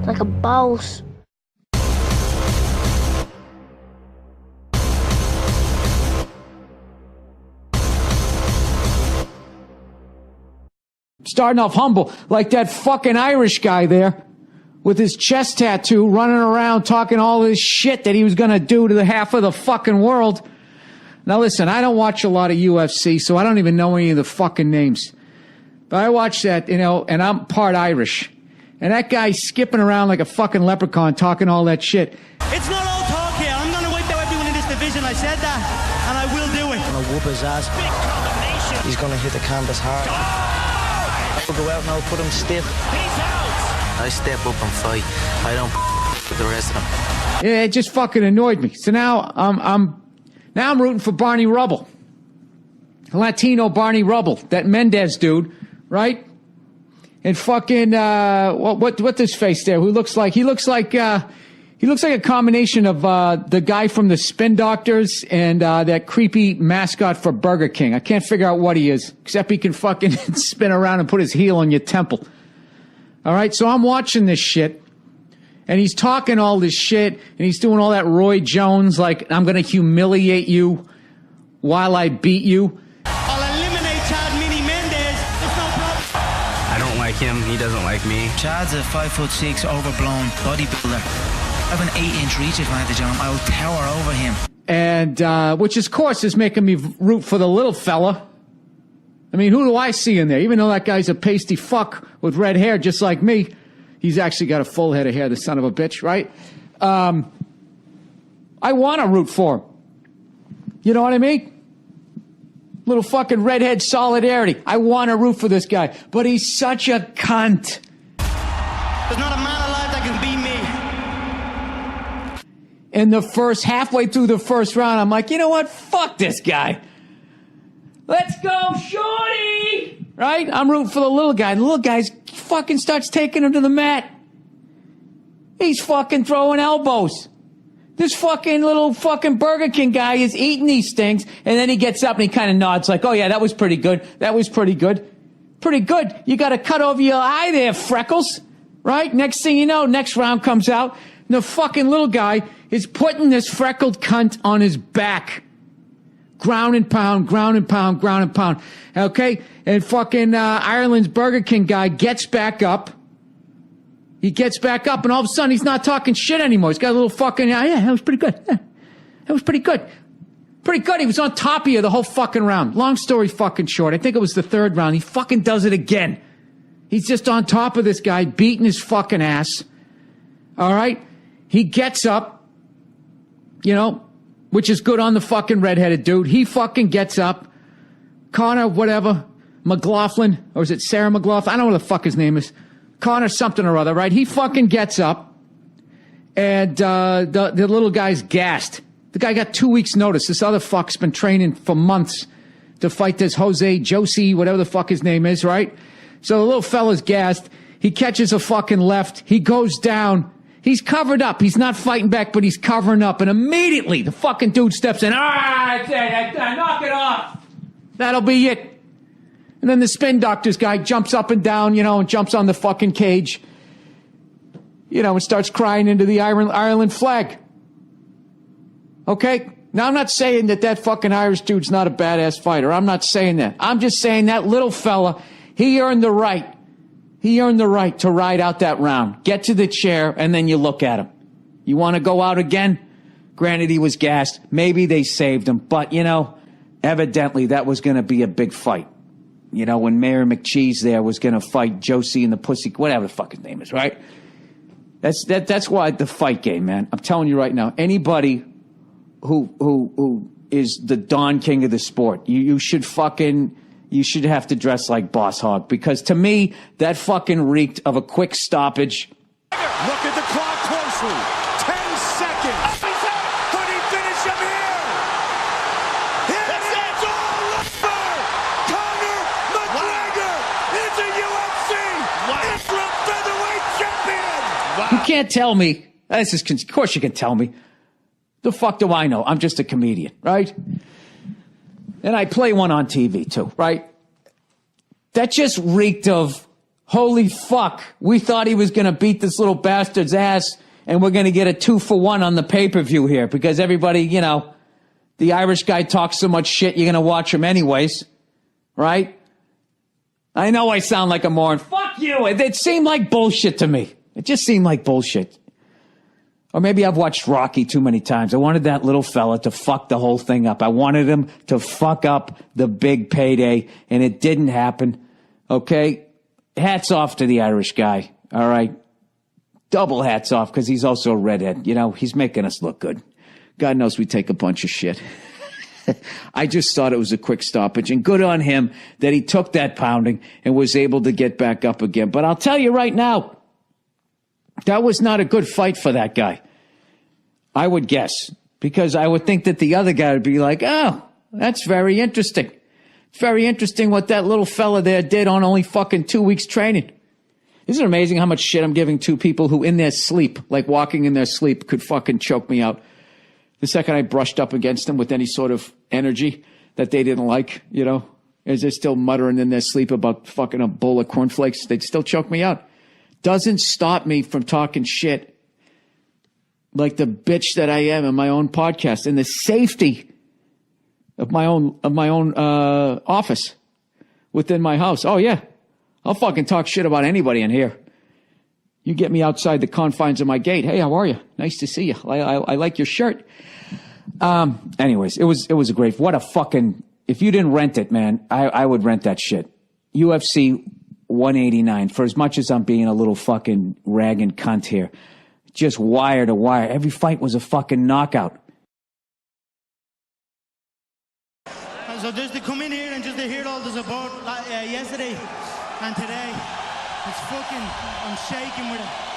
like a boss. Starting off humble, like that fucking Irish guy there with his chest tattoo running around talking all this shit that he was going to do to the half of the fucking world. Now listen, I don't watch a lot of UFC, so I don't even know any of the fucking names. But I watch that, you know, and I'm part Irish. And that guy's skipping around like a fucking leprechaun talking all that shit. It's not all talk here. I'm going to wipe out everyone in this division. I said that, and I will do it. I'm going to whoop his ass. Big combination. He's going to hit the canvas hard. I'll go out and I'll put him stiff. Peace out. I step up and fight. I don't with the rest of them. Yeah, it just fucking annoyed me. So now I'm rooting for Barney Rubble. Latino Barney Rubble. That Mendez dude, right? And fucking what's his face there? He looks like a combination of the guy from the Spin Doctors and that creepy mascot for Burger King. I can't figure out what he is, except he can fucking spin around and put his heel on your temple. All right, so I'm watching this shit, and he's talking all this shit, and he's doing all that Roy Jones, like, I'm going to humiliate you while I beat you. I'll eliminate Chad Mini Mendez. It's no problem. I don't like him. He doesn't like me. Chad's a 5'6" overblown bodybuilder. I have an 8-inch reach advantage on him. I will tower over him. And, which, of course, is making me root for the little fella. I mean, who do I see in there? Even though that guy's a pasty fuck with red hair just like me, he's actually got a full head of hair, the son of a bitch, right? I want to root for him. You know what I mean? Little fucking redhead solidarity. I want to root for this guy. But he's such a cunt. There's not a man alive that can beat me. In the halfway through the first round, I'm like, you know what? Fuck this guy. Let's go, shorty! Right? I'm rooting for the little guy. The little guy fucking starts taking him to the mat. He's fucking throwing elbows. This fucking little fucking Burger King guy is eating these things, and then he gets up and he kind of nods like, oh yeah, that was pretty good. That was pretty good. Pretty good. You got a cut over your eye there, Freckles. Right? Next thing you know, next round comes out, and the fucking little guy is putting this freckled cunt on his back. Ground and pound, ground and pound, ground and pound. Okay? And fucking Ireland's Burger King guy gets back up. He gets back up, and all of a sudden, he's not talking shit anymore. He's got a little fucking, yeah, that was pretty good. Yeah, that was pretty good. Pretty good. He was on top of you the whole fucking round. Long story fucking short. I think it was the third round. He fucking does it again. He's just on top of this guy, beating his fucking ass. All right? He gets up, you know, which is good on the fucking redheaded dude. He fucking gets up. Conor, whatever, McLaughlin, or is it Sarah McLaughlin? I don't know what the fuck his name is. Conor something or other, right? He fucking gets up, and the little guy's gassed. The guy got 2 weeks' notice. This other fuck's been training for months to fight this Josie, whatever the fuck his name is, right? So the little fella's gassed. He catches a fucking left. He goes down. He's covered up. He's not fighting back, but he's covering up. And immediately, the fucking dude steps in. All right, knock it off. That'll be it. And then the Spin Doctors guy jumps up and down, you know, and jumps on the fucking cage, you know, and starts crying into the Ireland flag. Okay? Now, I'm not saying that fucking Irish dude's not a badass fighter. I'm not saying that. I'm just saying that little fella, he earned the right. He earned the right to ride out that round. Get to the chair, and then you look at him. You want to go out again? Granted, he was gassed. Maybe they saved him. But, you know, evidently that was going to be a big fight. You know, when Mayor McCheese there was going to fight Josie and the Pussy, whatever the fuck his name is, right? That's why the fight game, man. I'm telling you right now, anybody who is the Don King of the sport, you should have to dress like Boss Hogg, because to me, that fucking reeked of a quick stoppage. Look at the clock closely. 10 seconds. Could he finish him here? It's all over. Conor McGregor is a UFC interim featherweight champion. You can't tell me. Of course you can tell me. The fuck do I know? I'm just a comedian, right? And I play one on TV too, right? That just reeked of Holy fuck. We thought he was going to beat this little bastard's ass, and we're going to get a 2-for-1 on the pay-per-view here because everybody, you know, the Irish guy talks so much shit, you're going to watch him anyways. Right? I know I sound like a moron. Fuck you. It seemed like bullshit to me. It just seemed like bullshit. Or maybe I've watched Rocky too many times. I wanted that little fella to fuck the whole thing up. I wanted him to fuck up the big payday, and it didn't happen. Okay? Hats off to the Irish guy. All right? Double hats off because he's also a redhead. You know, he's making us look good. God knows we take a bunch of shit. I just thought it was a quick stoppage, and good on him that he took that pounding and was able to get back up again. But I'll tell you right now, that was not a good fight for that guy. I would guess, because I would think that the other guy would be like, oh, that's very interesting. It's very interesting what that little fella there did on only fucking 2 weeks training. Isn't it amazing how much shit I'm giving to people who in their sleep, like walking in their sleep, could fucking choke me out? The second I brushed up against them with any sort of energy that they didn't like, you know, as they're still muttering in their sleep about fucking a bowl of cornflakes, they'd still choke me out. Doesn't stop me from talking shit like the bitch that I am in my own podcast, in the safety of my own office within my house. Oh yeah, I'll fucking talk shit about anybody in here. You get me outside the confines of my gate. Hey, how are you? Nice to see you. I like your shirt. Anyways, it was a great. What a fucking. If you didn't rent it, man, I would rent that shit. UFC 189. For as much as I'm being a little fucking rag and cunt here, just wire to wire. Every fight was a fucking knockout. So just to come in here and just to hear all the support yesterday and today, it's fucking, I'm shaking with it.